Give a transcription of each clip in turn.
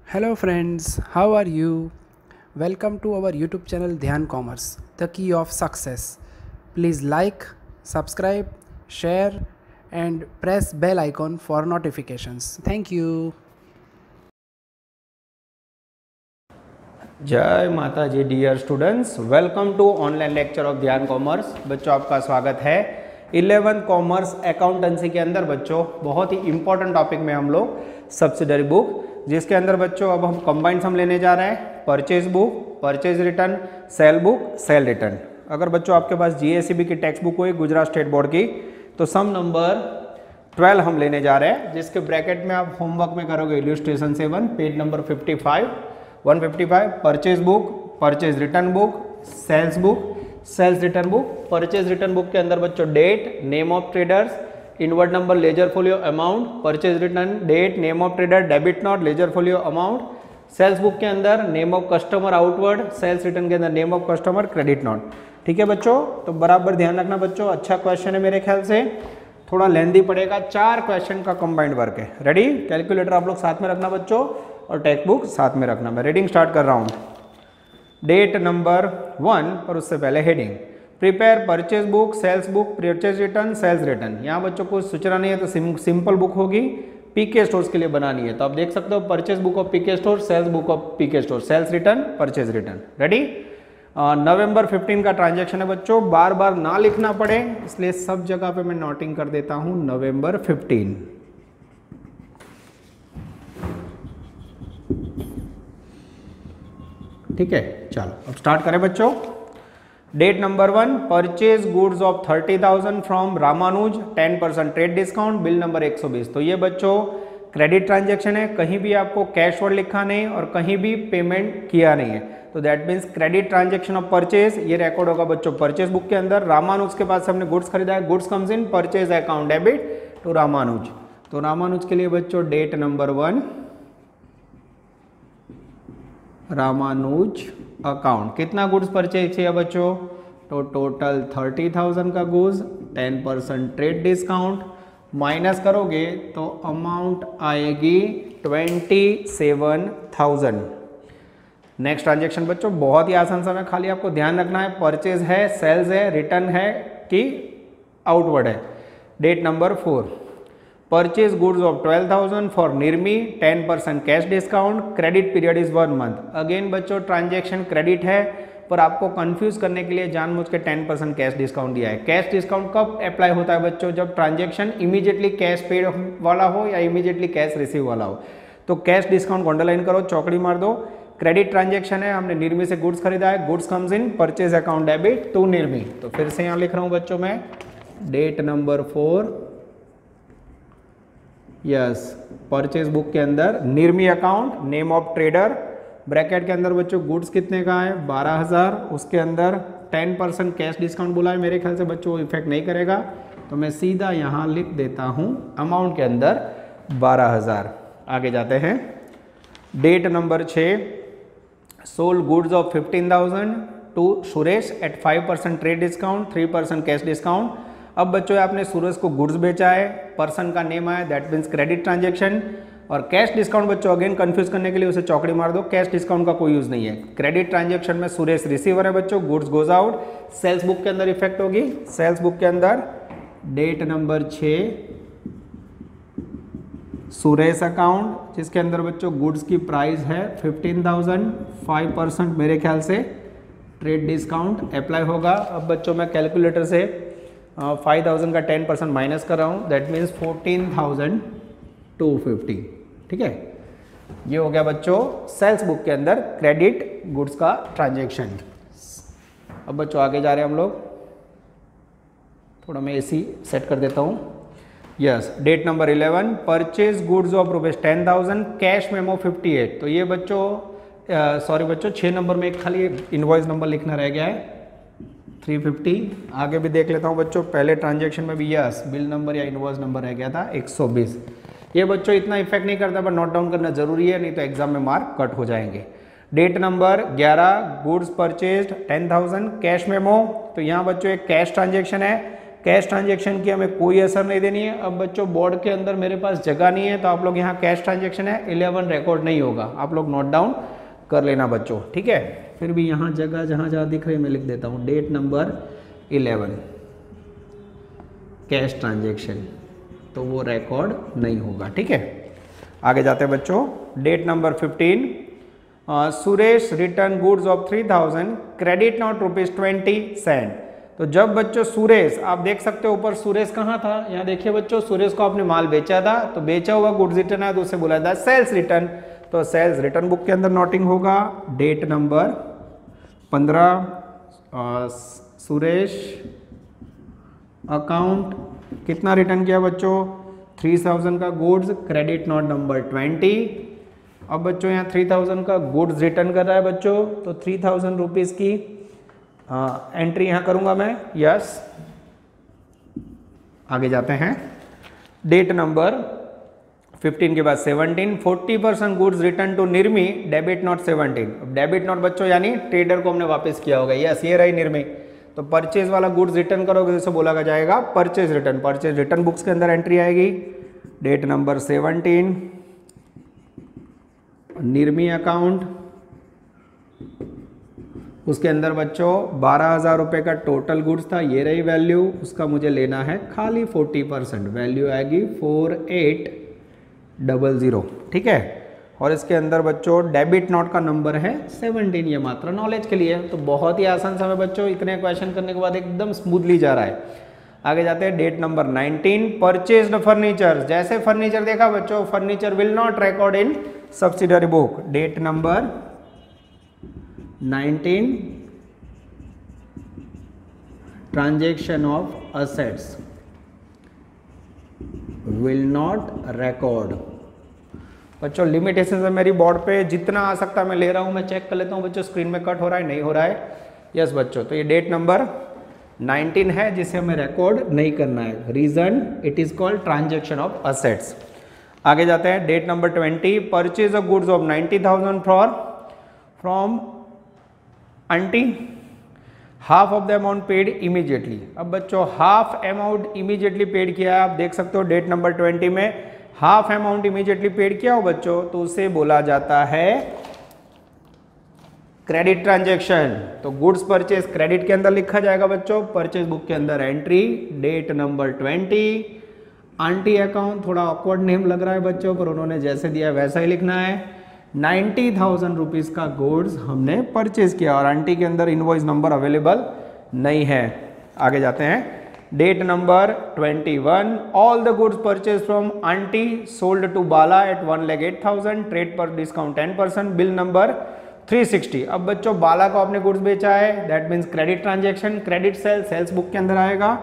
Hello friends, how are you? Welcome to our YouTube channel Dhyan Commerce, the key of success. Please like, subscribe, share and press bell icon for notifications. Thank you. जय माता जी dear students, welcome to online lecture of Dhyan commerce. बच्चों आपका स्वागत है 11th commerce accountancy के अंदर। बच्चों बहुत ही इंपॉर्टेंट टॉपिक में हम लोग सब्सिडरी बुक, जिसके अंदर बच्चों अब हम कंबाइंड सम लेने जा रहे हैं। Purchase book, purchase return, cell book, cell return. अगर बच्चों आपके पास जीएसईबी की टेक्स्ट बुक हुई गुजरात स्टेट बोर्ड की, तो सम नंबर 12 हम लेने जा रहे हैं, जिसके ब्रैकेट में आप होमवर्क में करोगे illustration 7 page number 155 purchase book, purchase return book, sales book, sales return book. Purchase return book के अंदर बच्चों date, name of traders, inward number, ledger folio, amount. Purchase return date, name of trader, debit note, ledger folio, amount. Sales book के अंदर name of customer, outward. Sales return के अंदर name of customer, credit note. ठीक है बच्चों, तो बराबर ध्यान रखना बच्चों। अच्छा क्वेश्चन है मेरे ख्याल से, थोड़ा लेंदी पड़ेगा। 4 क्वेश्चन का कंबाइंड वर्क है। रेडी? कैलकुलेटर आप लोग साथ में रखना बच्चों और टेक्स्ट बुक साथ में रखना। मैं रीडिंग स्टार्ट कर रहा हूँ। डेट नंबर 1 पर उससे पहले heading prepare purchase book, sales book, purchase return, sales return. यहाँ बच्चों को सूचना नहीं है तो सिंपल बुक होगी, पीके स्टोर्स के लिए बनानी है। तो आप देख सकते हो purchase book of PK store, sales book of PK store, sales return, purchase return. Ready? November 15 का ट्रांजैक्शन है बच्चों, बार बार ना लिखना पड़े इसलिए सब जगह पे मैं नोटिंग कर देता हूँ नवंबर 15। ठीक है, चलो अब स्टार्ट करें बच्चों। Date number 1 purchase goods of 30,000 from Ramanuj, 10% trade discount, bill number 120। तो ये बच्चों क्रेडिट ट्रांजैक्शन है, कहीं भी आपको कैश वर्ड लिखा नहीं और कहीं भी पेमेंट किया नहीं है, तो that means credit transaction of purchase. ये रिकॉर्ड होगा बच्चों परचेज बुक के अंदर। रामानुज के पास हमने गुड्स खरीदा है, goods comes in purchase account debit to Ramanuj. तो रामानुज के लिए बच्चों डेट नंबर 1 रामानुज अकाउंट। कितना गुड्स परचेज किया बच्चों? तो टोटल 30,000 का गुड्स, 10% ट्रेड डिस्काउंट, माइनस करोगे तो अमाउंट आएगी 27,000। नेक्स्ट ट्रांजेक्शन बच्चों बहुत ही आसान सा है, खाली आपको ध्यान रखना है परचेज है, सेल्स है, रिटर्न है कि आउटवर्ड है। Date number 4 purchase goods of 12,000 for Nirmi, 10% cash discount, credit period is 1 month. Again बच्चों ट्रांजैक्शन क्रेडिट है, पर आपको कंफ्यूज करने के लिए जानबूझ के 10% कैश डिस्काउंट दिया है। कैश डिस्काउंट कब अप्लाई होता है बच्चों? जब ट्रांजैक्शन इमीडिएटली कैश पेड वाला हो या इमीडिएटली कैश रिसीव वाला हो। तो कैश डिस्काउंट को अंडरलाइन करो, चौकड़ी मार दो। क्रेडिट ट्रांजैक्शन है, हमने निर्मी से गुड्स खरीदा है, goods comes in purchase account debit to Nirmi. तो फिर से यहाँ लिख रहा हूँ बच्चों मैं date number 4 yes purchase book के अंदर Nirmi account, name of trader, bracket के अंदर बच्चों गुड्स कितने का है 12,000, उसके अंदर 10% कैश डिस्काउंट बोला है। मेरे ख्याल से बच्चों वो इफेक्ट नहीं करेगा, तो मैं सीधा यहाँ लिख देता हूँ अमाउंट के अंदर 12,000। आगे जाते हैं। Date number 6 sold goods of 15,000 to Suresh at 5% trade discount, 3% cash discount. अब बच्चों आपने सुरेश को गुड्स बेचा है, पर्सन का नेम आया, दैट मीन्स क्रेडिट ट्रांजैक्शन। और कैश डिस्काउंट बच्चों अगेन कंफ्यूज करने के लिए उसे चौकड़ी मार दो, कैश डिस्काउंट का कोई यूज नहीं है। क्रेडिट ट्रांजैक्शन में सुरेश रिसीवर है बच्चों, goods goes out. Sales book के अंदर इफेक्ट होगी, सेल्स बुक के अंदर डेट नंबर 6 सुरेश अकाउंट, जिसके अंदर बच्चों गुड्स की प्राइस है 15,000, 5% मेरे ख्याल से ट्रेड डिस्काउंट अप्लाई होगा। अब बच्चों मैं कैलकुलेटर से 5,000 का 10% माइनस कर रहा हूँ, दैट मीन्स 14,250। ठीक है, ये हो गया बच्चों सेल्स बुक के अंदर क्रेडिट गुड्स का ट्रांजैक्शन। अब बच्चों आगे जा रहे हैं हम लोग, थोड़ा मैं एसी सेट कर देता हूँ। Yes date number 11 purchase goods of ₹10,000, cash memo 58। तो ये बच्चों सॉरी बच्चों 6 नंबर में एक खाली इनवॉइस नंबर लिखना रह गया है 350। आगे भी देख लेता हूँ बच्चों, पहले ट्रांजैक्शन में भी यस बिल नंबर या इनवॉइस नंबर रह गया था 120। ये बच्चों इतना इफेक्ट नहीं करता, पर नोट डाउन करना जरूरी है, नहीं तो एग्जाम में मार्क कट हो जाएंगे। Date number 11 goods purchased 10,000 cash memo. तो यहाँ बच्चों एक कैश ट्रांजैक्शन है, कैश ट्रांजेक्शन की हमें कोई असर नहीं देनी है। अब बच्चों बोर्ड के अंदर मेरे पास जगह नहीं है तो आप लोग यहाँ कैश ट्रांजेक्शन है 11 रिकॉर्ड नहीं होगा, आप लोग नोट डाउन कर लेना बच्चों, ठीक है। फिर भी यहाँ जगह जहाँ जहाँ दिख रही है मैं लिख देता हूँ डेट नंबर 11 कैश ट्रांजेक्शन, तो वो रिकॉर्ड नहीं होगा, ठीक है। आगे जाते हैं बच्चों, date number 15 Suresh return goods of 3000 credit note ₹20 तो जब बच्चों सुरेश, आप देख सकते हो ऊपर सुरेश कहाँ था, यहाँ देखिए बच्चों, सुरेश को आपने माल बेचा था तो बेचा हुआ गुड्स रिटर्न है तो उसे बोला था सेल्स रिटर्न, तो सेल्स रिटर्न बुक के अंदर नोटिंग होगा डेट नंबर 15 सुरेश अकाउंट कितना रिटर्न किया बच्चों 3000 का गुड्स, क्रेडिट नोट नंबर 20। अब बच्चों यहाँ 3000 का गुड्स रिटर्न कर रहा है बच्चों, तो 3000 रुपीज़ की एंट्री यहाँ करूँगा मैं, यस। आगे जाते हैं, डेट नंबर 15 के बाद 17 40% गुड्स रिटर्न टू निर्मी डेबिट नोट 17। अब डेबिट नोट बच्चों यानी ट्रेडर को हमने वापस किया होगा, यस ये रही निर्मी, तो परचेज वाला गुड्स रिटर्न करोगे तो इसे बोला जाएगा purchase return. Purchase return books के अंदर एंट्री आएगी डेट नंबर 17 निर्मी अकाउंट, उसके अंदर बच्चों 12,000 रुपये का टोटल गुड्स था, ये रही वैल्यू, उसका मुझे लेना है खाली 40%, वैल्यू आएगी 4800, ठीक है। और इसके अंदर बच्चों डेबिट नोट का नंबर है 17, ये मात्र नॉलेज के लिए, तो बहुत ही आसान समय बच्चों, इतने क्वेश्चन करने के बाद एकदम स्मूथली जा रहा है। आगे जाते हैं, डेट नंबर 19 परचेज्ड फर्नीचर, जैसे फर्नीचर देखा बच्चों, furniture will not record in subsidiary book, date number 19 transaction of assets will not record. बच्चों लिमिटेशन है मेरी बोर्ड पे, जितना आ सकता मैं ले रहा हूं, मैं चेक कर लेता हूं बच्चों स्क्रीन में कट हो रहा है नहीं हो रहा है, यस बच्चों, तो ये डेट नंबर 19 है जिसे हमें रिकॉर्ड नहीं करना है, reason it is called transaction of assets. आगे जाते हैं, date number 20 purchase of goods of 90,000 from aunty, half of the amount paid immediately. अब बच्चों हाफ अमाउंट इमीडिएटली पेड किया, आप देख सकते हो डेट नंबर 20 में हाफ अमाउंट इमीडिएटली पेड किया हो बच्चों, तो उसे बोला जाता है क्रेडिट ट्रांजैक्शन। तो गुड्स परचेज क्रेडिट के अंदर लिखा जाएगा बच्चों, परचेज बुक के अंदर entry date number 20 aunty account, थोड़ा ऑकवर्ड नेम लग रहा है बच्चों पर उन्होंने जैसे दिया वैसा ही लिखना है। 90,000 रुपीज़ का गुड्स हमने परचेज किया और आंटी के अंदर इनवॉइस नंबर अवेलेबल नहीं है। आगे जाते हैं, date number 21 all the goods purchase from aunty sold to Bala at 1,08,000 trade पर डिस्काउंट 10%, बिल नंबर 360। अब बच्चों बाला को आपने गुड्स बेचा है, that means credit transaction, credit sales book के अंदर आएगा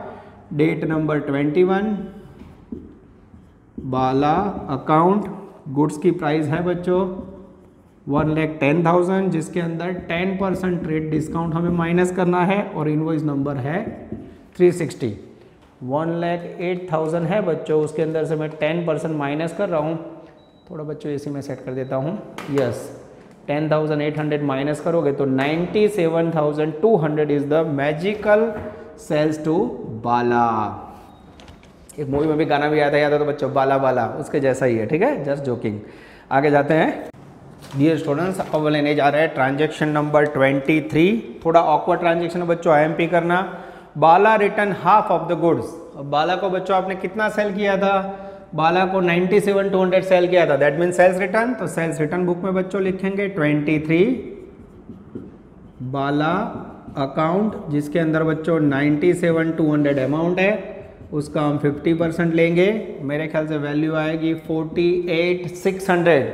date number 21 Bala account, goods की प्राइस है बच्चों 1,10,000 जिसके अंदर 10% ट्रेड डिस्काउंट हमें माइनस करना है और इनवॉइस नंबर है 360। 1,08,000 है बच्चों, उसके अंदर से मैं 10% माइनस कर रहा हूँ, थोड़ा बच्चों इसी में सेट कर देता हूँ, यस 10,800 माइनस करोगे तो 97,200 is the magical sales to Bala. एक मूवी में भी गाना भी आया था, याद है तो बच्चों बाला बाला, उसके जैसा ही है, ठीक है, जस्ट जोकिंग। आगे जाते हैं, डियर स्टूडेंट्स, अब लेने जा रहे हैं ट्रांजैक्शन नंबर 23, थोड़ा ऑकवर्ड ट्रांजैक्शन है बच्चों, IMP करना। Bala return half of the goods, अब बाला को बच्चों आपने कितना सेल किया था, बाला को 97,200 सेल किया था, दैट मीन सेल्स रिटर्न, तो सेल्स रिटर्न बुक में बच्चों लिखेंगे 23 बाला अकाउंट जिसके अंदर बच्चों 97,200 अमाउंट है, उसका हम 50% लेंगे, मेरे ख्याल से वैल्यू आएगी 48,600,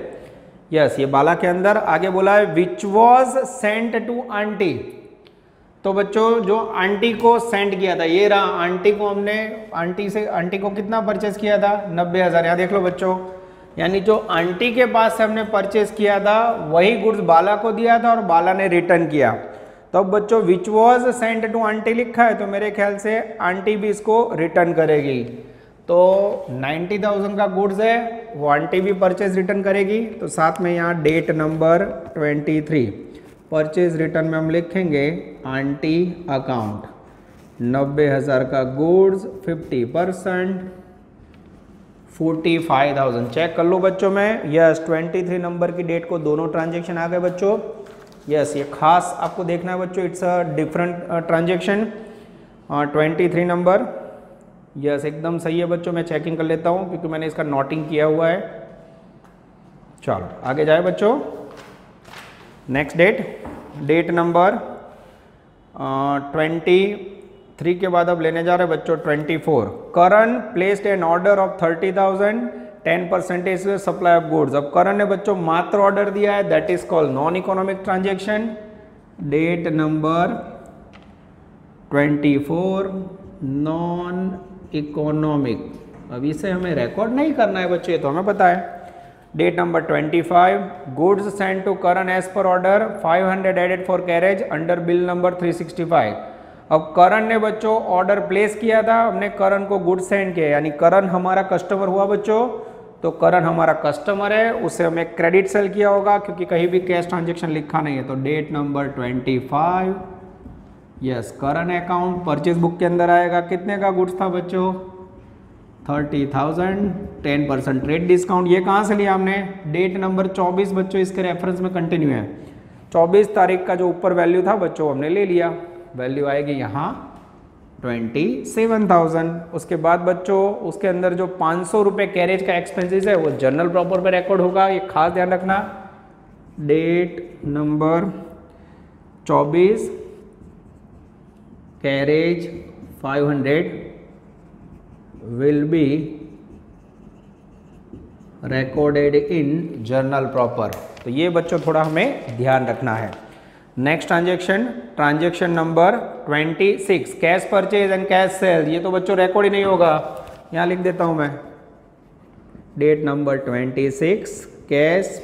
यस ये बाला के अंदर। आगे बोला है which was sent to aunty, तो बच्चों जो आंटी को सेंड किया था ये रहा, आंटी को हमने आंटी को कितना परचेज किया था 90,000, यहाँ देख लो बच्चों, यानी जो आंटी के पास से हमने परचेज किया था वही गुड्स बाला को दिया था और बाला ने रिटर्न किया। तो अब बच्चों which was sent to aunty लिखा है तो मेरे ख्याल से आंटी भी इसको रिटर्न करेगी, तो 90,000 का गुड्स है वो आंटी भी परचेज रिटर्न करेगी, तो साथ में यहाँ डेट नंबर 23 परचेज रिटर्न में हम लिखेंगे आंटी अकाउंट, 90,000 का गुड्स 50%, 45,000। चेक कर लो बच्चों में। यस 23 नंबर की डेट को दोनों ट्रांजेक्शन आ गए बच्चों। यस ये खास आपको देखना है बच्चों, it's a different transaction. 23 number yes एकदम सही है बच्चों। मैं चेकिंग कर लेता हूँ क्योंकि मैंने इसका नोटिंग किया हुआ है। चलो आगे जाए बच्चों। नेक्स्ट डेट नंबर 23 के बाद अब लेने जा रहे हैं बच्चों 24। Karan placed an order of 30,000, 10% supply of goods. अब करण ने बच्चों मात्र ऑर्डर दिया है, that is called non economic transaction. Date number 24 non economic. अब इसे हमें रिकॉर्ड नहीं करना है बच्चों, ये तो हमें पता है। Date number 25 goods send to Karan as per order 500 added for carriage under bill number 365। अब करण ने बच्चों ऑर्डर प्लेस किया था, हमने करण को गुड्स सेंड किया, यानी करण हमारा कस्टमर हुआ बच्चों। तो करण हमारा कस्टमर है, उसे हमें क्रेडिट सेल किया होगा क्योंकि कहीं भी कैश ट्रांजेक्शन लिखा नहीं है। तो डेट नंबर 25 यस करण अकाउंट परचेज बुक के अंदर आएगा। कितने का गुड्स था बच्चों? 30,000, 10% ट्रेड डिस्काउंट। ये कहाँ से लिया हमने? डेट नंबर 24 बच्चों, इसके रेफरेंस में कंटिन्यू है। 24 तारीख का जो ऊपर वैल्यू था बच्चों हमने ले लिया, वैल्यू आएगी यहाँ 27,000। उसके बाद बच्चों उसके अंदर जो 500 रुपये कैरेज का एक्सपेंसेस है वो जर्नल प्रॉपर पे रिकॉर्ड होगा, ये खास ध्यान रखना। Date number 24 carriage 500 will be recorded in journal proper। तो ये बच्चों थोड़ा हमें ध्यान रखना है। Next transaction number 26 cash purchase and cash cell. ये तो बच्चों रिकॉर्ड ही नहीं होगा, यहाँ लिख देता हूं मैं। Date number 26 cash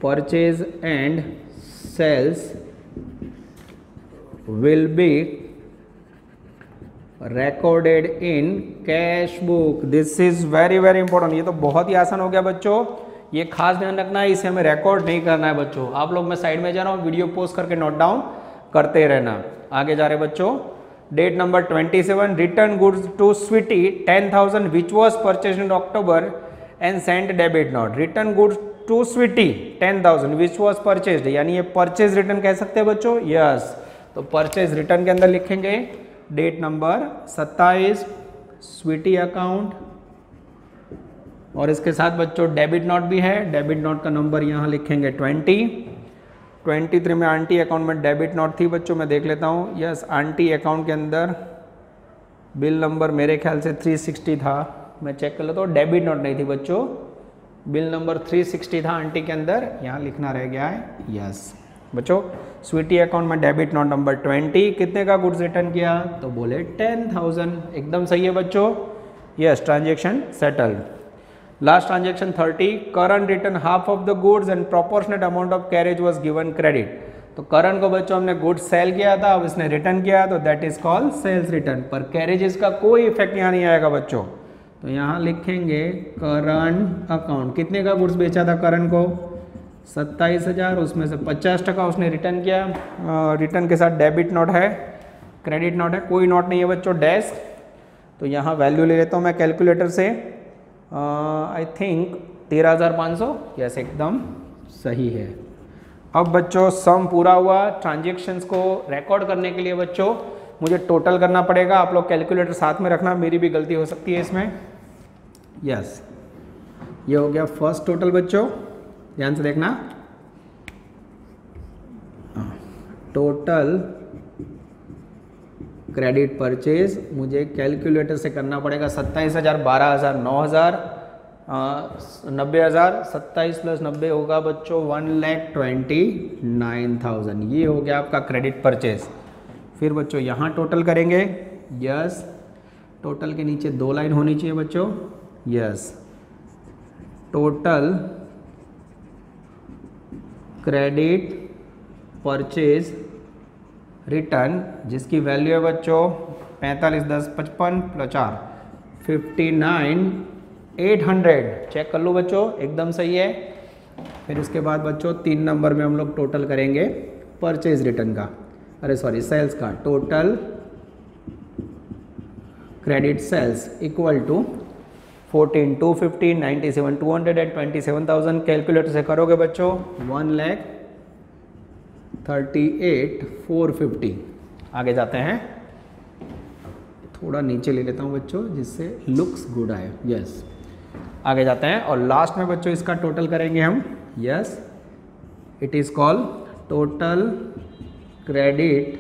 purchase and sales will be recorded in cash book। This is very very important. ये तो बहुत ही आसान हो गया बच्चों, ये खास ध्यान रखना है, इसे हमें रिकॉर्ड नहीं करना है बच्चों। आप लोग मैं साइड में जा रहा हूँ, वीडियो पोस्ट करके नोट डाउन करते रहना। आगे जा रहे बच्चों। Date number 27 return goods to Sweety 10,000 which was purchase in October and sent debit note. Return goods to Sweety 10,000 which was purchase, यानी ये परचेज रिटर्न कह सकते हैं बच्चों। यस तो परचेज रिटर्न के अंदर लिखेंगे डेट नंबर 27 स्वीटी अकाउंट, और इसके साथ बच्चों डेबिट नोट भी है। डेबिट नोट का नंबर यहाँ लिखेंगे 23 में आंटी अकाउंट में डेबिट नोट थी बच्चों, मैं देख लेता हूँ। यस आंटी अकाउंट के अंदर बिल नंबर मेरे ख्याल से 360 था, मैं चेक कर लेता हूँ। डेबिट नोट नहीं थी बच्चों, बिल नंबर 360 था आंटी के अंदर, यहाँ लिखना रह गया है। यस बच्चों स्वीटी अकाउंट में डेबिट नोट नंबर 20। कितने का गुड्स रिटर्न किया? तो बोले 10,000, एकदम सही है बच्चों। Yes transaction settled. Last transaction 30 Karan return half of the goods and proportionate amount of carriage was given credit. तो करण को बच्चों हमने गुड्स सेल किया था, अब इसने रिटर्न किया तो that is called sales return. पर कैरेजेस का कोई इफेक्ट यहाँ नहीं आएगा बच्चों। तो यहाँ लिखेंगे करण अकाउंट, कितने का गुड्स बेचा था करण को? 27,000, उसमें से 50% उसने रिटर्न किया। रिटर्न के साथ डेबिट नोट है, क्रेडिट नोट है, कोई नोट नहीं है बच्चों डैश। तो यहाँ वैल्यू ले लेता हूँ मैं कैलकुलेटर से, आई थिंक 13,500। यस एकदम सही है। अब बच्चों सम पूरा हुआ। ट्रांजेक्शन्स को रिकॉर्ड करने के लिए बच्चों मुझे टोटल करना पड़ेगा, आप लोग कैलकुलेटर साथ में रखना, मेरी भी गलती हो सकती है इसमें। यस ये हो गया फर्स्ट टोटल बच्चों, ध्यान से देखना। टोटल क्रेडिट परचेज मुझे कैलकुलेटर से करना पड़ेगा। 27,000, 12,000, 9,000, 90,000, 27 + 90 होगा बच्चों 1,29,000। ये हो गया आपका क्रेडिट परचेज। फिर बच्चों यहाँ टोटल करेंगे। यस टोटल के नीचे 2 लाइन होनी चाहिए बच्चों। Yes total credit purchase return, जिसकी वैल्यू है बच्चों 45, 10, 55 + 4 59,800। चेक कर लो बच्चों एकदम सही है। फिर उसके बाद बच्चों 3 नंबर में हम लोग टोटल करेंगे परचेज रिटर्न का। अरे सॉरी सेल्स का total credit sales equal to 14 250 97 200 and 27,000 calculator से करोगे बच्चों 1,38,450। आगे जाते हैं, थोड़ा नीचे ले लेता हूँ बच्चों जिससे लुक्स गुड आए। यस आगे जाते हैं और लास्ट में बच्चों इसका टोटल करेंगे हम। Yes it is called total credit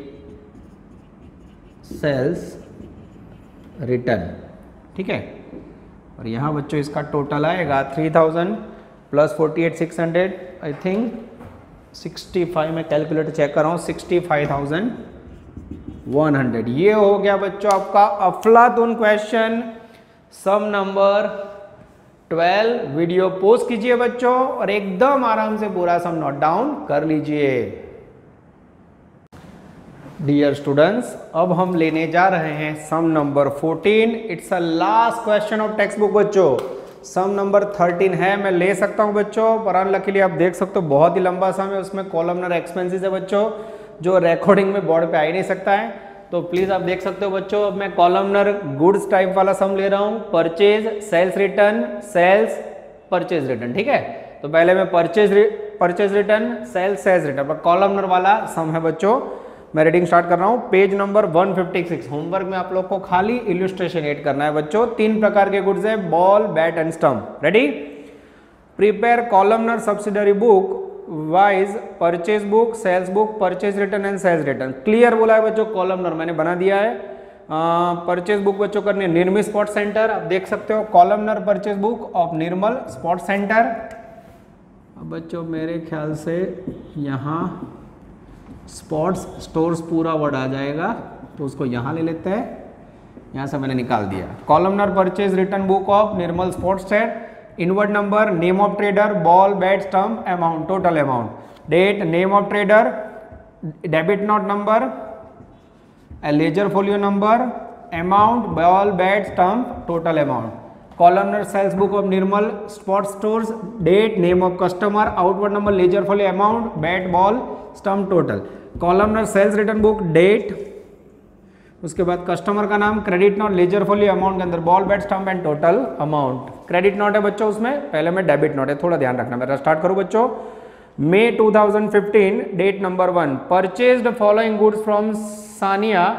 sales return. ठीक है, और यहाँ बच्चों इसका टोटल आएगा 3,000 प्लस 48,600 आई थिंक 65 में कैलकुलेटर चेक कर रहा हूँ 65,100। ये हो गया बच्चों आपका अफलातून क्वेश्चन सम नंबर 12। वीडियो पोस्ट कीजिए बच्चों और एकदम आराम से पूरा सम नोट डाउन कर लीजिए। डियर स्टूडेंट्स, अब हम लेने जा रहे हैं sum number 14। It's a last question of text book बच्चों। सम नंबर 13 है, मैं ले सकता हूं बच्चों, पर अनलकीली आप देख सकते हो बहुत ही लंबा सम है, उसमें कॉलमनर एक्सपेंसेस है बच्चों जो रिकॉर्डिंग में बोर्ड पे आ ही नहीं सकता है। तो प्लीज आप देख सकते हो बच्चों, अब मैं कॉलमनर गुड्स टाइप वाला सम ले रहा हूं, purchase sales return sales purchase return. ठीक है, तो पहले मैं परचेज रिटर्न सेल्स रिटर्न पर कॉलमनर वाला सम है बच्चों। मैं रीडिंग स्टार्ट कर रहा हूं, पेज नंबर 156। होमवर्क में आप लोग को खाली इल्यूस्ट्रेशन ऐड करना है बच्चों। 3 प्रकार के गुड्स है, ball bat and stump. Ready? Prepare columnar subsidiary book wise purchase book sales book purchase return and sales return. Clear बोला है बच्चों, कॉलमनर मैंने बना दिया है। परचेज बुक बच्चों करनी है निर्मल स्पोर्ट्स सेंटर, आप देख सकते हो columnar purchase book of Nirmal sports centre. अब बच्चों मेरे ख्याल से यहाँ स्पोर्ट्स स्टोर्स पूरा वर्ड आ जाएगा, तो उसको यहाँ ले लेते हैं, यहाँ से मैंने निकाल दिया। Columnar purchase return book of Nirmal sports set, inward number, name of trader, ball bat stump, amount total amount, date, name of trader, debit note number, ledger folio number, amount, ball bat stump, total amount. Columnar sales book of Nirmal sports stores, date, name of customer, outward number, ledger folio, amount, bat, ball, stump, total. Columnar sales return book, date, उसके बाद customer का नाम, credit note, ledger folio, amount के अंदर ball bat stump and total amount. Credit note है बच्चों उसमें, पहले में डेबिट नोट है, थोड़ा ध्यान रखना। मैं स्टार्ट करूं बच्चों, May 2015, date number 1, purchased following goods from Sania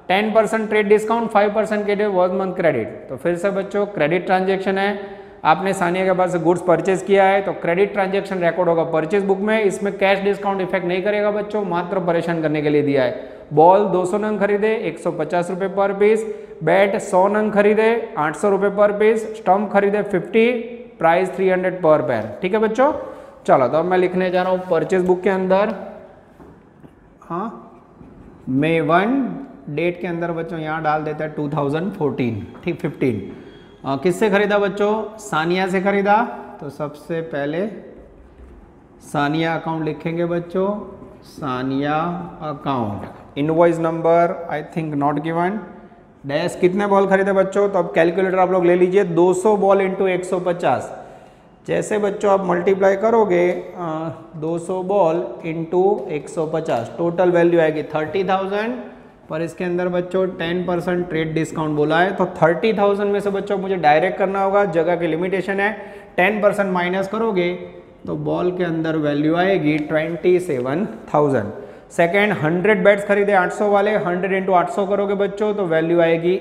10% trade discount 5% के वॉज मंथ क्रेडिट। तो फिर से बच्चों क्रेडिट ट्रांजेक्शन है, आपने सानिया के पास से गुड्स परचेज किया है तो क्रेडिट ट्रांजेक्शन रिकॉर्ड होगा परचेज बुक में। इसमें कैश डिस्काउंट इफेक्ट नहीं करेगा बच्चों, मात्र परेशान करने के लिए दिया है। बॉल 200 नंग खरीदे 150 रुपये पर पीस, बैट 100 नंग खरीदे 800 रुपये पर पीस, स्टंप खरीदे 50, प्राइस 300 पर पैर। ठीक है बच्चों, चलो तो अब मैं लिखने जा रहा हूँ परचेज बुक के अंदर, हाँ May 1, डेट के अंदर बच्चों यहाँ डाल देता है 2014, ठीक 15। किससे खरीदा बच्चों? सानिया से खरीदा, तो सबसे पहले सानिया अकाउंट लिखेंगे बच्चों, Sania account, invoice number I think not given, dash. कितने बॉल खरीदे बच्चों? तो अब कैलकुलेटर आप लोग ले लीजिए, 200 बॉल इंटू 150। जैसे बच्चों आप मल्टीप्लाई करोगे 200 बॉल इंटू 150, टोटल वैल्यू आएगी 30,000। पर इसके अंदर बच्चों 10% ट्रेड डिस्काउंट बोला है, तो 30,000 में से बच्चों मुझे डायरेक्ट करना होगा, जगह की लिमिटेशन है। 10% माइनस करोगे तो बॉल के अंदर वैल्यू आएगी 27,000। सेकेंड 100 बैट्स खरीदे 800 वाले, 100 इंटू 800 करोगे बच्चों तो वैल्यू आएगी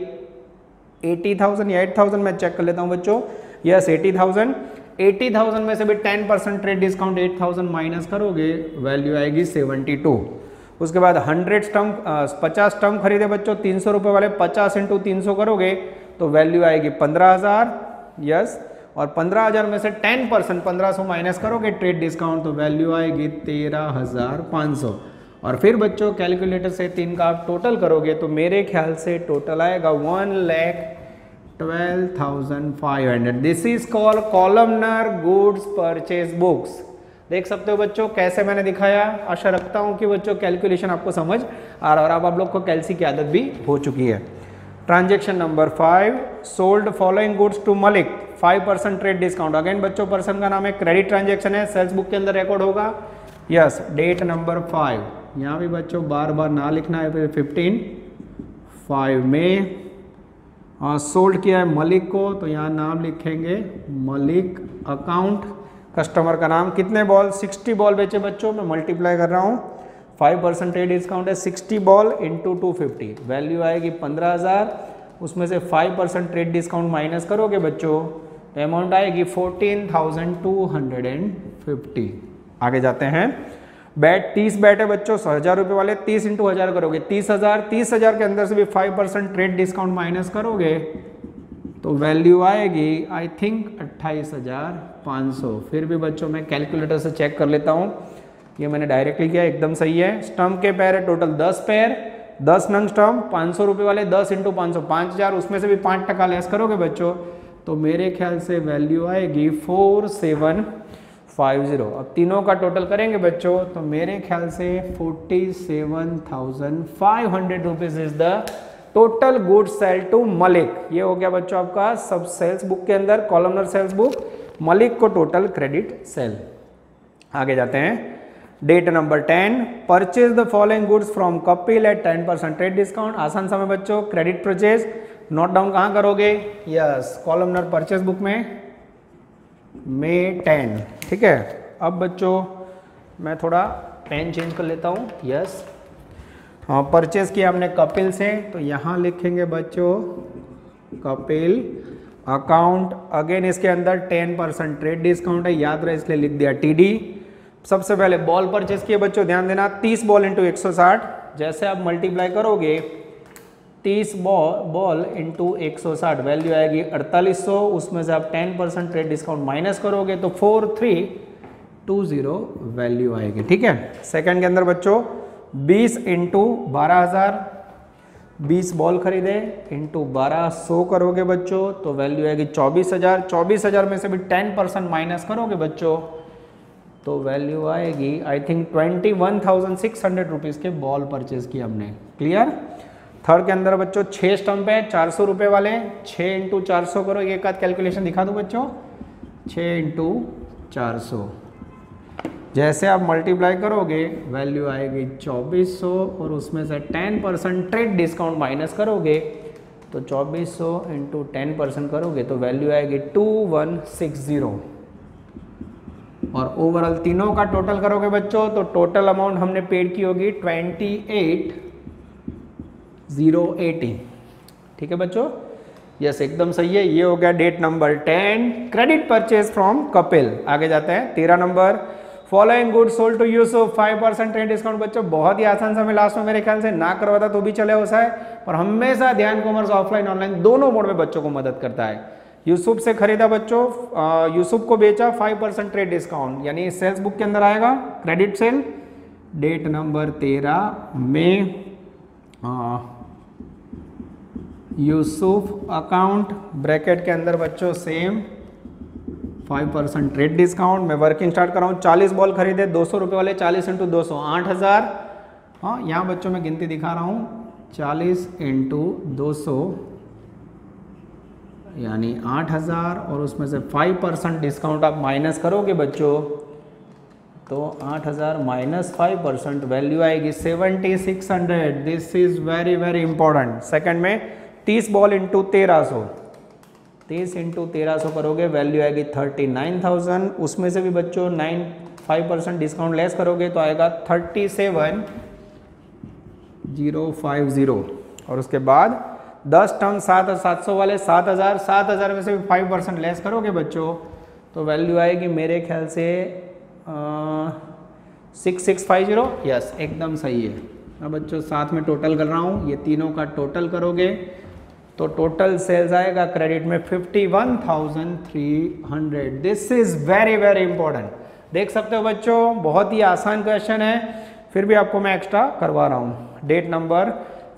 80,000 या 8,000, मैं चेक कर लेता हूँ बच्चों। यस 80,000। 80,000 में से भी 10% ट्रेड डिस्काउंट 8,000 माइनस करोगे, वैल्यू आएगी 72। उसके बाद 100 स्टम्प 50 स्टम्प खरीदे बच्चों 300 रुपये वाले, 50 इंटू 300 करोगे तो वैल्यू आएगी 15,000। यस, और 15,000 में से 10% 1500 माइनस करोगे ट्रेड डिस्काउंट तो वैल्यू आएगी 13,500। और फिर बच्चों कैलकुलेटर से 3 का आप टोटल करोगे तो मेरे ख्याल से टोटल आएगा 1,12,500। This is called columnar goods purchase books. देख सकते हो बच्चों कैसे मैंने दिखाया। आशा रखता हूं कि बच्चों कैलकुलेशन आपको समझ आ रहा है और अब आप लोग को कैलसी की आदत भी हो चुकी है। Transaction number 5, sold following goods to Malik 5% trade discount. Again बच्चों पर्सन का नाम है, क्रेडिट ट्रांजेक्शन है, सेल्स बुक के अंदर रिकॉर्ड होगा। यस, डेट नंबर 5, यहाँ भी बच्चों बार बार ना लिखना है। 15/5 में सोल्ड किया है मलिक को, तो यहाँ नाम लिखेंगे मलिक, अकाउंट, कस्टमर का नाम। कितने बॉल? 60 बॉल बेचे बच्चों, मैं मल्टीप्लाई कर रहा हूँ, 5% ट्रेड डिस्काउंट है, 60 बॉल इंटू 250, वैल्यू आएगी 15,000, उसमें से 5% ट्रेड डिस्काउंट माइनस करोगे बच्चों तो अमाउंट आएगी 14,250। आगे जाते हैं। बैट 30 बैट है बच्चों, 1000 रुपये वाले, 30 इंटू 1000 करोगे 30,000, 30,000 के अंदर से भी 5% ट्रेड डिस्काउंट माइनस करोगे तो वैल्यू आएगी आई थिंक 28,500। फिर भी बच्चों मैं कैलकुलेटर से चेक कर लेता हूँ, ये मैंने डायरेक्टली किया, एकदम सही है। स्टम्प के पैर है टोटल 10 पैर, 10 नंग स्टम्प, 500 रुपये वाले, 10 इंटू 500 5000, उसमें से भी 5% लेस करोगे बच्चों तो मेरे ख्याल से वैल्यू आएगी 4750। अब तीनों का टोटल करेंगे बच्चों तो मेरे ख्याल से 47,500 rupees is the total good sale to Malik. ये हो गया बच्चों आपका सब सेल्स बुक के अंदर, कॉलमनर सेल्स बुक, मलिक को टोटल क्रेडिट सेल। आगे जाते हैं। Date number 10, purchase the following goods from Kapil at 10% trade discount. आसान समय बच्चों, क्रेडिट परचेज नोट डाउन कहाँ करोगे? यस, कॉलमनर परचेज बुक में May 10, ठीक है। अब बच्चों मैं थोड़ा पेन चेंज कर लेता हूँ। यस, हाँ, परचेज किया हमने कपिल से तो यहाँ लिखेंगे बच्चों कपिल अकाउंट, अगेन इसके अंदर 10% ट्रेड डिस्काउंट है, याद रहे इसलिए लिख दिया TD। सबसे पहले बॉल परचेज किए बच्चों, ध्यान देना 30 बॉल इंटू 160, जैसे आप मल्टीप्लाई करोगे 30 बॉल इंटू 160 वैल्यू आएगी 4800, उसमें से आप 10% ट्रेड डिस्काउंट माइनस करोगे तो 4320 वैल्यू आएगी, ठीक है। सेकंड के अंदर बच्चों 20 इंटू 12,000, 20 बॉल खरीदे इंटू 1200 करोगे बच्चों तो वैल्यू आएगी 24,000, 24,000 में से भी 10% माइनस करोगे बच्चों तो वैल्यू आएगी आई थिंक 21,600 रुपीज़ के बॉल परचेज किए हमने। क्लियर। थर्ड के अंदर बच्चों 6 स्टंप है 400 रुपये वाले, 6 इंटू 400 करो, एक आध कैलकुलेशन दिखा दो बच्चों, 6 इंटू 400 जैसे आप मल्टीप्लाई करोगे वैल्यू आएगी 2400 और उसमें से 10% ट्रेड डिस्काउंट माइनस करोगे तो 2400 इंटू 10% करोगे तो वैल्यू आएगी 2160 और ओवरऑल तीनों का टोटल करोगे बच्चों तो टोटल अमाउंट हमने पेड की होगी 28,080। ठीक है बच्चों, यस एकदम सही है। ये हो गया date number 10 credit purchase from Kapil. आगे जाते हैं 13 number following goods sold to Yusuf 5% trade discount. बच्चों बहुत ही आसान समय लास्ट में मेरे ख्याल से ना करवाता तो भी चले होता है, पर हमेशा ध्यान कॉमर्स ऑफलाइन ऑनलाइन दोनों मोड में बच्चों को मदद करता है। यूसुफ से खरीदा बच्चों, यूसुफ को बेचा 5% ट्रेड डिस्काउंट, यानी सेल्स बुक के अंदर आएगा क्रेडिट सेल। डेट नंबर 13 में यूसुफ अकाउंट ब्रैकेट के अंदर बच्चों सेम 5% ट्रेड डिस्काउंट। मैं वर्किंग स्टार्ट कर रहा हूँ। 40 बॉल खरीदे 200 रुपये वाले, 40 इंटू 200 8000। हाँ यहाँ बच्चों मैं गिनती दिखा रहा हूँ, 40 इंटू 200 यानी 8000 और उसमें से 5% डिस्काउंट आप माइनस करोगे बच्चों तो 8000 माइनस 5% वैल्यू आएगी 7600। This is very very important. Second में 30 बॉल इंटू 1300, 30 इंटू 1300 करोगे वैल्यू आएगी 39,000। उसमें से भी बच्चों 5% डिस्काउंट लेस करोगे तो आएगा 37,050 और उसके बाद 10 टन 7,700 वाले 7,000, 7,000 में से भी 5% लेस करोगे बच्चों तो वैल्यू आएगी मेरे ख्याल से 6650। यस एकदम सही है। अब बच्चों साथ में टोटल कर रहा हूँ, ये तीनों का टोटल करोगे तो टोटल सेल्स आएगा क्रेडिट में 51,300। This is very very important. देख सकते हो बच्चों बहुत ही आसान क्वेश्चन है, फिर भी आपको मैं एक्स्ट्रा करवा रहा हूँ। Date number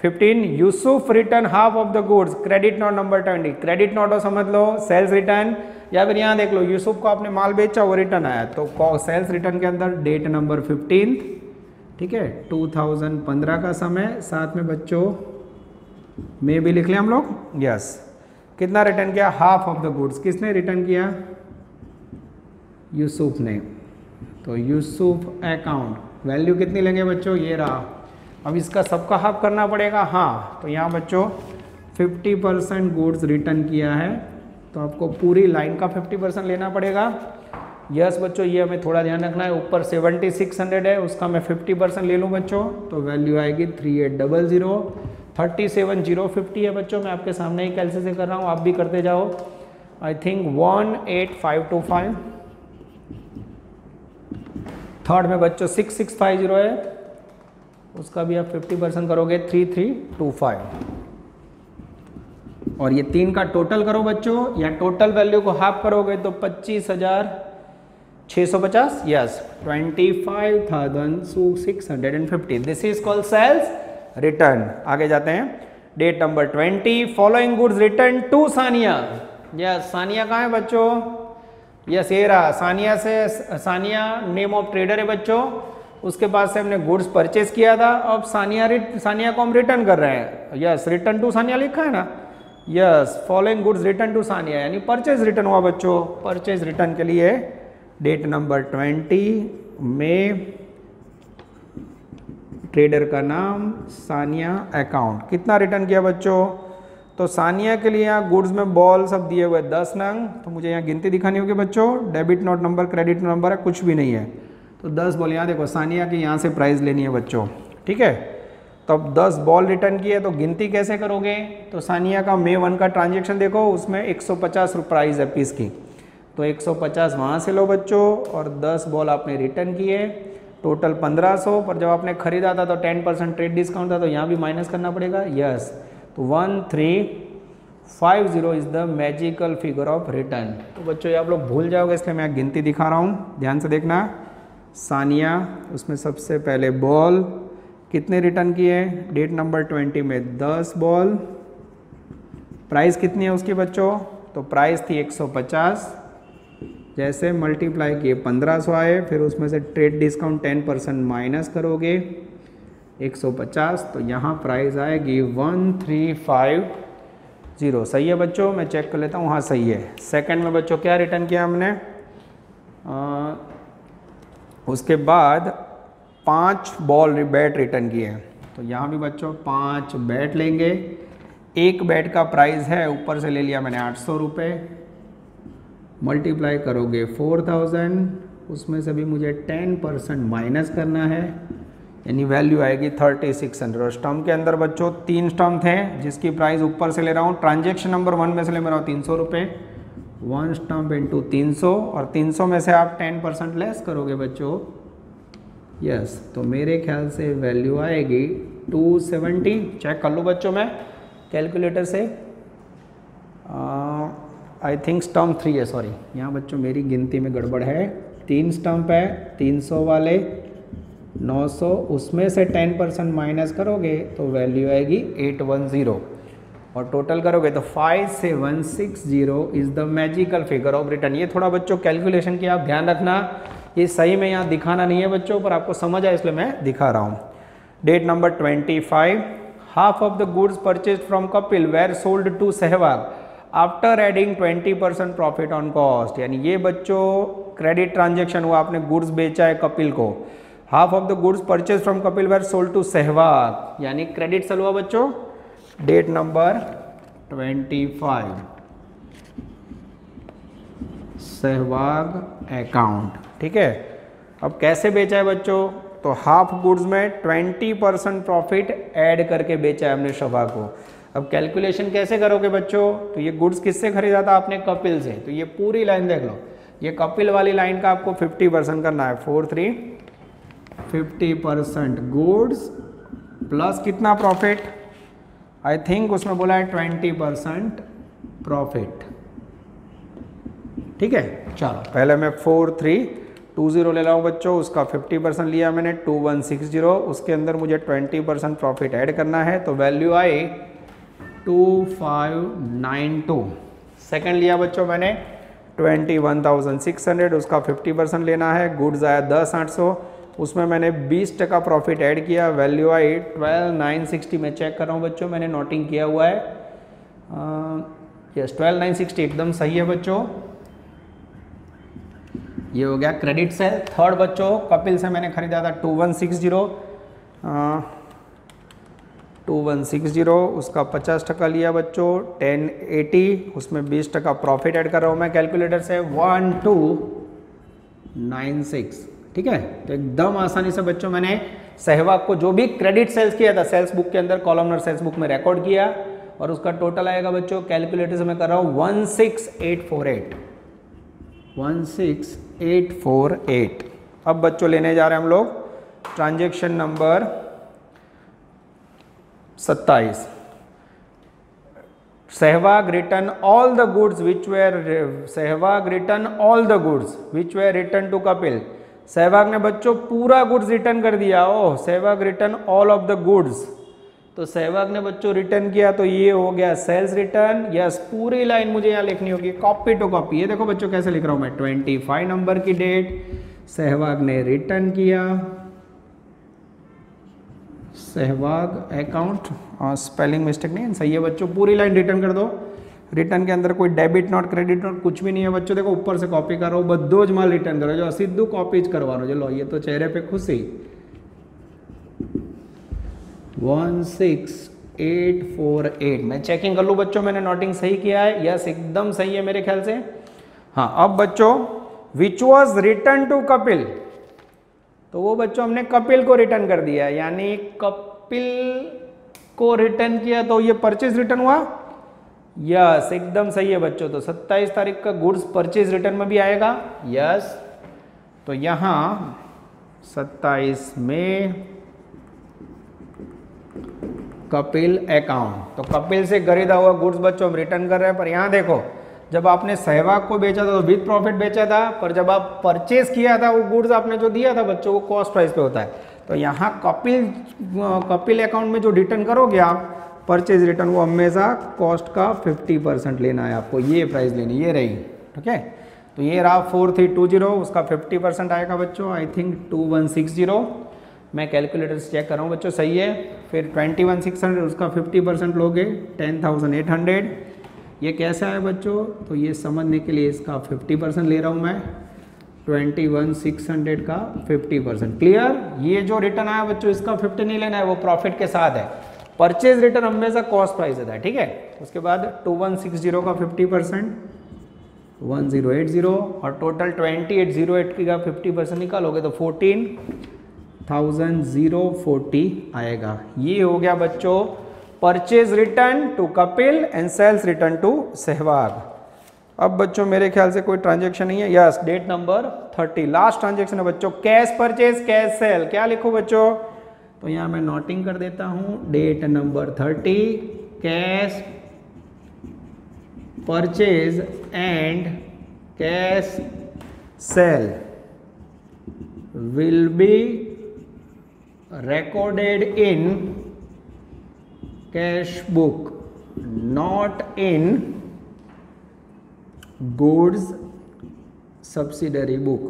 15 Yusuf return half of the goods credit note number 20। Credit note हो समझ लो सेल्स रिटर्न, या फिर यहाँ देख लो यूसुफ को आपने माल बेचा वो रिटर्न आया तो सेल्स रिटर्न के अंदर डेट नंबर 15, ठीक है 2015 का समय, साथ में बच्चों में भी लिख लिया हम लोग। यस कितना रिटर्न किया? Half of the goods. किसने रिटर्न किया? यूसुफ ने। तो यूसुफ अकाउंट वैल्यू कितनी लेंगे बच्चों, ये रहा। अब इसका सबका हाफ करना पड़ेगा। हाँ, तो यहाँ बच्चों 50% गुड्स रिटर्न किया है, तो आपको पूरी लाइन का 50% लेना पड़ेगा। यस बच्चों, ये हमें थोड़ा ध्यान रखना है। ऊपर 7600 है, उसका मैं 50% ले लूँ बच्चों, तो वैल्यू आएगी 3800। 37050 है बच्चों, मैं आपके सामने ही कैलकुलेशन कर रहा हूँ, आप भी करते जाओ। I think 18525। थर्ड में बच्चों 6650 है, उसका भी आप 50% करोगे 3325। और ये तीन का टोटल करो बच्चों, या टोटल वैल्यू को हाफ करोगे तो 25,650। Yes, 25,650। This is called sales return. आगे जाते हैं। Date number 20, following goods return to Sania. Yes, Sania कहाँ है बच्चों, यस ये रहा। सानिया से, सानिया नेम ऑफ ट्रेडर है बच्चों, उसके पास से हमने गुड्स परचेज किया था। अब सानिया को हम रिटर्न कर रहे हैं। यस, रिटर्न टू सानिया लिखा है ना। Yes, following goods return to Sania, यानी परचेज रिटर्न हुआ बच्चों। परचेज रिटर्न के लिए डेट नंबर 20 में ट्रेडर का नाम सानिया अकाउंट। कितना रिटर्न किया बच्चों, तो सानिया के लिए यहाँ गुड्स में बॉल सब दिए हुए 10 नंग, तो मुझे यहाँ गिनती दिखानी होगी बच्चों। Debit note number, credit number है, कुछ भी नहीं है, तो 10 बॉल। यहाँ देखो सानिया की यहाँ से प्राइस लेनी है बच्चों, ठीक है। तो अब 10 बॉल रिटर्न किए, तो गिनती कैसे करोगे, तो सानिया का May 1 का ट्रांजेक्शन देखो, उसमें 150 प्राइस है पीस की, तो 150 वहाँ से लो बच्चों, और 10 बॉल आपने रिटर्न किए, टोटल 1500। पर जब आपने खरीदा था तो 10% ट्रेड डिस्काउंट था, तो यहाँ भी माइनस करना पड़ेगा। यस, तो 1350 is the magical figure of return. तो बच्चों ये आप लोग भूल जाओगे, इसलिए मैं गिनती दिखा रहा हूँ, ध्यान से देखना। सानिया, उसमें सबसे पहले बॉल कितने रिटर्न किए, डेट नंबर 20 में 10 बॉल। प्राइस कितनी है उसकी बच्चों, तो प्राइस थी 150, जैसे मल्टीप्लाई किए 1500 आए, फिर उसमें से ट्रेड डिस्काउंट 10% माइनस करोगे 150, तो यहाँ प्राइस आएगी 1350। सही है बच्चों, मैं चेक कर लेता हूँ, हाँ सही है। सेकंड में बच्चों क्या रिटर्न किया हमने, उसके बाद 5 बॉल बैट रिटर्न किए, तो यहाँ भी बच्चों 5 बैट लेंगे। एक बैट का प्राइस है, ऊपर से ले लिया मैंने 800 रुपये, मल्टीप्लाई करोगे 4000, उसमें से भी मुझे 10% माइनस करना है, यानी वैल्यू आएगी 3600। और स्टम्प के अंदर बच्चों 3 स्टम्प थे, जिसकी प्राइस ऊपर से ले रहा हूँ, ट्रांजेक्शन नंबर 1 में से ले रहा हूँ 300 रुपये, 1 स्टम्प इंटू 300, और 300 में से आप 10% लेस करोगे बच्चों। यस, तो मेरे ख्याल से वैल्यू आएगी 270। चेक कर लूँ बच्चों मैं कैलकुलेटर से। आई थिंक स्टम्प 3 है, सॉरी यहाँ बच्चों मेरी गिनती में गड़बड़ है। 3 स्टम्प है, 300 वाले 900, उसमें से 10% माइनस करोगे तो वैल्यू आएगी 810, और टोटल करोगे तो 5760 is the magical figure of return. ये थोड़ा बच्चों कैलकुलेशन की आप ध्यान रखना, ये सही में यहाँ दिखाना नहीं है बच्चों, पर आपको समझ आए इसलिए मैं दिखा रहा हूँ। Date number 25, half of the goods purchase from Kapil were sold to Sehwag after adding 20% profit on cost. यानी ये बच्चों क्रेडिट ट्रांजेक्शन हुआ, आपने गुड्स बेचा है कपिल को। Half of the goods purchase from Kapil were sold to Sehwag, यानी क्रेडिट सेल हुआ बच्चों। डेट नंबर 25, सहवाग अकाउंट, ठीक है। अब कैसे बेचा है बच्चों, तो हाफ गुड्स में 20% प्रॉफिट ऐड करके बेचा है हमने सहवाग को। अब कैलकुलेशन कैसे करोगे बच्चों, तो ये गुड्स किससे खरीदा था आपने, कपिल से, तो ये पूरी लाइन देख लो, ये कपिल वाली लाइन का आपको 50% करना है। 50% गुड्स प्लस कितना प्रॉफिट, आई थिंक उसमें बोला है 20% प्रॉफिट, ठीक है। चलो पहले मैं 4320 ले रहा हूँ बच्चों, उसका 50% लिया मैंने 2160, उसके अंदर मुझे 20% प्रॉफिट ऐड करना है, तो वैल्यू आई 2592। सेकंड लिया बच्चों मैंने 21,600, उसका 50% लेना है, गुड्स आया 10,800, उसमें मैंने 20% प्रॉफिट ऐड किया, वैल्यू आई 12,960। मैं चेक कर रहा हूँ बच्चों, मैंने नोटिंग किया हुआ है, यस 12,960 एकदम सही है बच्चों। ये हो गया क्रेडिट सेल। थर्ड बच्चों कपिल से मैंने खरीदा था 2160 उसका 50% लिया बच्चों 1080, उसमें 20% प्रॉफिट ऐड कर रहा हूँ मैं कैलकुलेटर से 1296। ठीक है, तो एकदम आसानी से बच्चों मैंने सहवाग को जो भी क्रेडिट सेल्स किया था सेल्स बुक के अंदर कॉलमनर सेल्स बुक में रिकॉर्ड किया और उसका टोटल आएगा बच्चों कैलकुलेटर से मैं कर रहा हूँ 16848। अब बच्चों लेने जा रहे हैं हम लोग transaction number 27। Sehwag return all the goods which were return to Kapil. Sehwag ने बच्चों पूरा गुड्स रिटर्न कर दिया। Sehwag return all of the goods, तो सहवाग ने बच्चों रिटर्न किया, तो ये हो गया सेल्स रिटर्न। यस, पूरी लाइन मुझे यहाँ लिखनी होगी कॉपी टू कॉपी। ये देखो बच्चों कैसे लिख रहा हूँ मैं, 25 नंबर की डेट सहवाग ने रिटर्न किया। सहवाग अकाउंट, स्पेलिंग मिस्टेक नहीं सही है बच्चों, पूरी लाइन रिटर्न कर दो। रिटर्न के अंदर कोई डेबिट नोट क्रेडिट नोट कुछ भी नहीं है बच्चों। देखो ऊपर से कॉपी कर रहा हूँ, बद्दो ज माल रिटर्न करो, जो सीधू कॉपीज करवा रहा हूँ। चलो ये तो चेहरे पे खुशी। 16848 मैं चेकिंग कर लूँ बच्चों, मैंने नोटिंग सही किया है? यस, एकदम सही है मेरे ख्याल से। हाँ, अब बच्चों which was return to Kapil, तो वो बच्चों हमने कपिल को रिटर्न कर दिया, यानी कपिल को रिटर्न किया तो ये परचेज रिटर्न हुआ। यस, एकदम सही है बच्चों। तो 27 तारीख का गुड्स परचेज रिटर्न में भी आएगा। यस, तो यहां 27 में कपिल अकाउंट, तो कपिल से खरीदा हुआ गुड्स बच्चों हम रिटर्न कर रहे हैं। पर यहां देखो, जब आपने सहवाग को बेचा था तो विद प्रॉफिट बेचा था, पर जब आप परचेज किया था वो गुड्स आपने जो दिया था बच्चों वो कॉस्ट प्राइस पे होता है। तो यहाँ कपिल अकाउंट में जो रिटर्न करोगे आप परचेज रिटर्न, वो हमेशा कॉस्ट का 50% लेना है आपको। ये प्राइस लेनी, ये रही। ठीक है, तो ये रहा 4320, उसका 50% आएगा बच्चों, आई थिंक 2160। मैं कैलकुलेटर से चेक कर रहा हूँ बच्चों, सही है। फिर 21600 उसका 50% लोगे 10800। ये कैसे आया बच्चों, तो ये समझने के लिए इसका 50% ले रहा हूँ मैं, 21600 का 50%। क्लियर? ये जो रिटर्न आया बच्चों इसका 50 नहीं लेना है, वो प्रॉफिट के साथ है। परचेज रिटर्न हमेशा कॉस्ट प्राइस होता है। ठीक है, उसके बाद 2160 का 50%, 1080, और टोटल 2808 का 50% निकालोगे तो 14,040 आएगा। ये हो गया बच्चों purchase return to Kapil and sales return to Sehwag. अब बच्चों मेरे ख्याल से कोई ट्रांजेक्शन नहीं है। Yes, date number 30 last transaction है बच्चों। कैश परचेज कैश सेल, क्या लिखो बच्चों, तो यहां मैं नोटिंग कर देता हूं, date number 30 cash purchase and cash sale will be recorded in cash book, not in goods subsidiary book।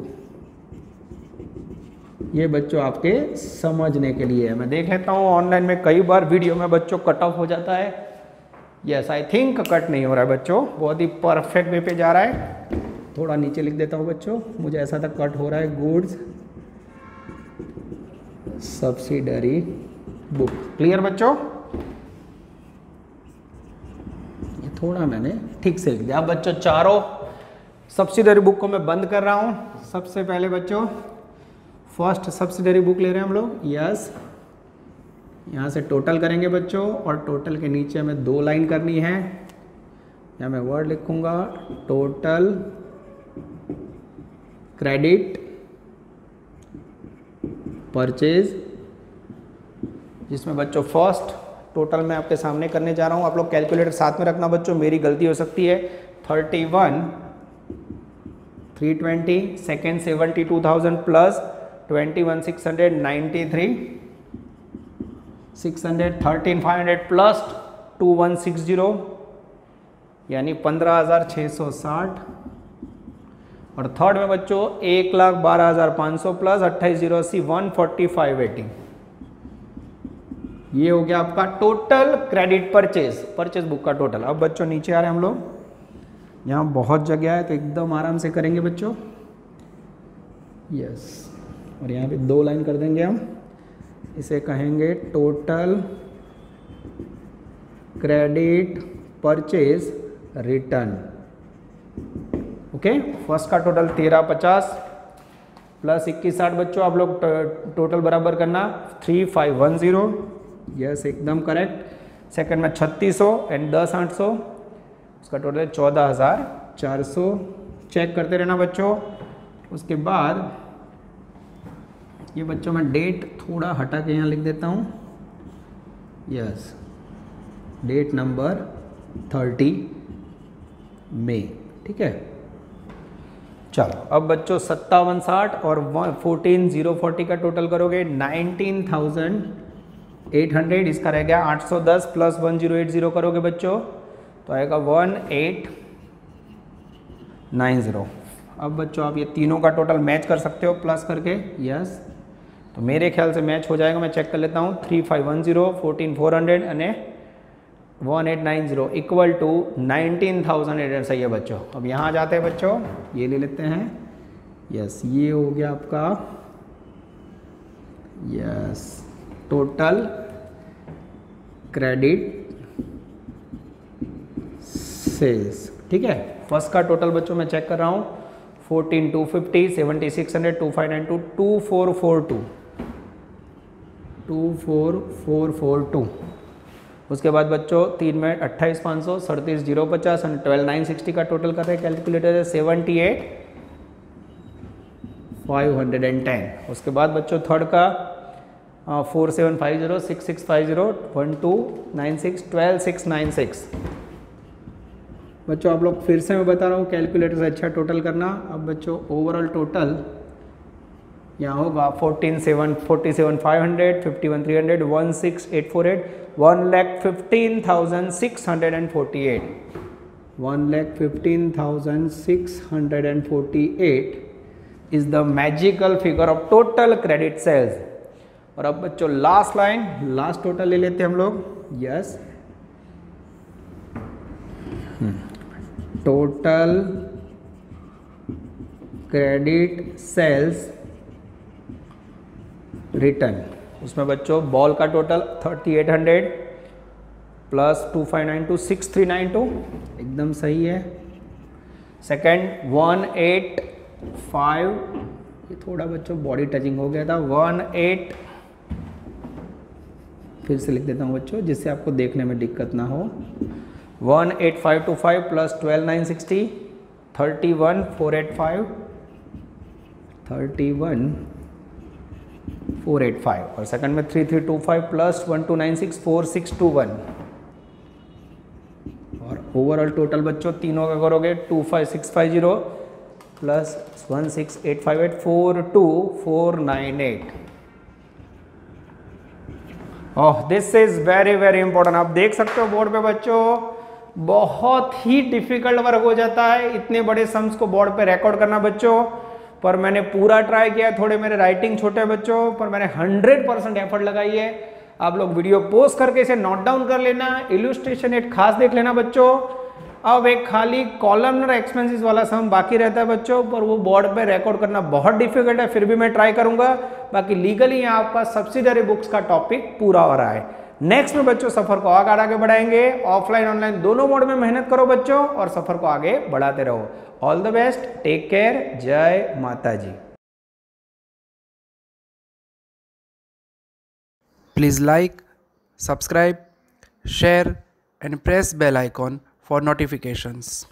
ये बच्चों आपके समझने के लिए है। मैं देख लेता हूँ ऑनलाइन में कई बार वीडियो में बच्चों कट ऑफ हो जाता है। यस, आई थिंक कट नहीं हो रहा है बच्चों, बहुत ही परफेक्ट वे पे जा रहा है। थोड़ा नीचे लिख देता हूँ बच्चों, मुझे ऐसा था कट हो रहा है, गुड्स सब्सिडरी बुक। क्लियर बच्चों? ये थोड़ा मैंने ठीक से लिख दिया। अब बच्चों चारों सब्सिडरी बुक को मैं बंद कर रहा हूं। सबसे पहले बच्चों फर्स्ट सब्सिडरी बुक ले रहे हैं हम लोग। यस, यहां से टोटल करेंगे बच्चों, और टोटल के नीचे हमें 2 लाइन करनी है। यहां मैं वर्ड लिखूंगा, टोटल क्रेडिट परचेज, जिसमें बच्चों फर्स्ट टोटल मैं आपके सामने करने जा रहा हूं। आप लोग कैलकुलेटर साथ में रखना बच्चों, मेरी गलती हो सकती है। 31,320, सेकेंड 72,000 प्लस 21,693, 13,500 प्लस 2160, यानी 15,660। और थर्ड में बच्चों 1,12,500 प्लस 28,080, 145,80। ये हो गया आपका टोटल क्रेडिट परचेज बुक का टोटल। अब बच्चों नीचे आ रहे हैं हम लोग, यहाँ बहुत जगह है तो एकदम आराम से करेंगे बच्चों। यस, और यहाँ पे 2 लाइन कर देंगे हम, इसे कहेंगे total credit purchase return. Okay, first का टोटल 1350 प्लस 2160 बच्चों, आप लोग टोटल बराबर करना 3510, यस एकदम करेक्ट। सेकंड में 3600 एंड 10,800, उसका टोटल है 14,400। चेक करते रहना बच्चों। उसके बाद ये बच्चों मैं डेट थोड़ा हटा के यहाँ लिख देता हूँ, यस डेट नंबर 30 मई, ठीक है। चलो अब बच्चों 5760 और 14,040 का टोटल करोगे 19,800, इसका रह गया 810 प्लस 1080 करोगे बच्चों तो आएगा 1890। अब बच्चों आप ये तीनों का टोटल मैच कर सकते हो प्लस करके, यस तो मेरे ख्याल से मैच हो जाएगा। मैं चेक कर लेता हूँ 3510 14,400 અને 1890 इक्वल टू 19,800 सही है बच्चों। अब यहाँ जाते हैं बच्चों, ये ले लेते हैं, यस ये हो गया आपका यस टोटल क्रेडिट सेल्स, ठीक है। फर्स्ट का टोटल बच्चों मैं चेक कर रहा हूँ 14,250 7,600 2,592 2,442 2,442। उसके बाद बच्चों 3 में 28,500 37,050 और 12,960 का टोटल कर रहे हैं कैलकुलेटर है 78,510। उसके बाद बच्चों थर्ड का 4,750 6,650 12,96 12,696। बच्चों आप लोग फिर से मैं बता रहा हूँ कैलकुलेटर से अच्छा टोटल करना। अब बच्चों ओवरऑल टोटल यहाँ होगा 47,500 51,300 16,848 1,15,648 1,15,648 is the magical figure of total credit sales। और अब बच्चों लास्ट लाइन लास्ट टोटल ले लेते हैं हम लोग, yes total credit sales return. उसमें बच्चों बॉल का टोटल 3,800 प्लस 2,592 6,392 एकदम सही है। सेकंड 1,850, ये थोड़ा बच्चों बॉडी टचिंग हो गया था, 18 फिर से लिख देता हूँ बच्चों जिससे आपको देखने में दिक्कत ना हो। 1,8,525 प्लस 12,960 31,485 31,485 और सेकंड में 3,325 प्लस 1,296 4,621 और ओवरऑल टोटल बच्चों तीनों का करोगे 25,650 plus 16,858 42,498। Oh this is very very important. आप देख सकते हो बोर्ड पे बच्चों बहुत ही डिफिकल्ट वर्क हो जाता है इतने बड़े सम्स को बोर्ड पे रिकॉर्ड करना बच्चों, पर मैंने पूरा ट्राई किया। थोड़े मेरे राइटिंग छोटे बच्चों पर मैंने 100% एफर्ट लगाई है। आप लोग वीडियो पोस्ट करके इसे नोट डाउन कर लेना, इलस्ट्रेशन एक खास देख लेना बच्चों। अब एक खाली कॉलमनर एक्सपेंसेस वाला सम बाकी रहता है बच्चों, पर वो बोर्ड पे रिकॉर्ड करना बहुत डिफिकल्ट है, फिर भी मैं ट्राई करूंगा। बाकी लीगली यहाँ आपका सब्सिडरी बुक्स का टॉपिक पूरा हो रहा है। नेक्स्ट में बच्चों सफर को आगे बढ़ाएंगे, ऑफलाइन ऑनलाइन दोनों मोड में मेहनत करो बच्चों और सफर को आगे बढ़ाते रहो। All the best, take care, जय माता जी। Please like, subscribe, share and press bell icon for notifications.